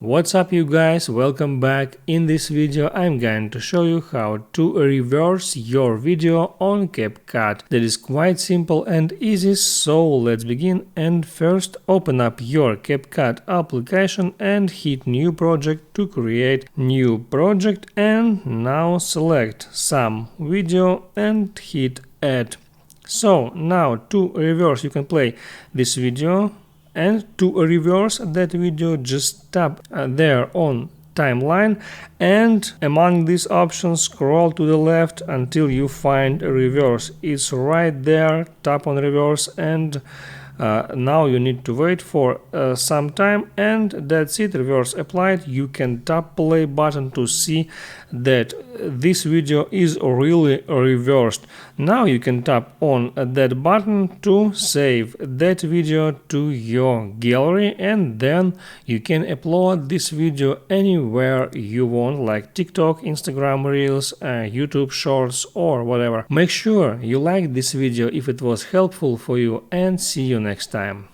What's up you guys, welcome back. In this video I'm going to show you how to reverse your video on CapCut. That is quite simple and easy, so let's begin. And first open up your CapCut application and hit new project to create new project, and now select some video and hit add. So now to reverse you can play this video. And to reverse that video, just tap there on timeline, and among these options scroll to the left until you find reverse. It's right there, tap on reverse, and now you need to wait for some time, and that's it, reverse applied. You can tap play button to see that this video is really reversed. Now you can tap on that button to save that video to your gallery, and then you can upload this video anywhere you want, like TikTok, Instagram Reels, YouTube Shorts or whatever. Make sure you like this video if it was helpful for you, and see you next time.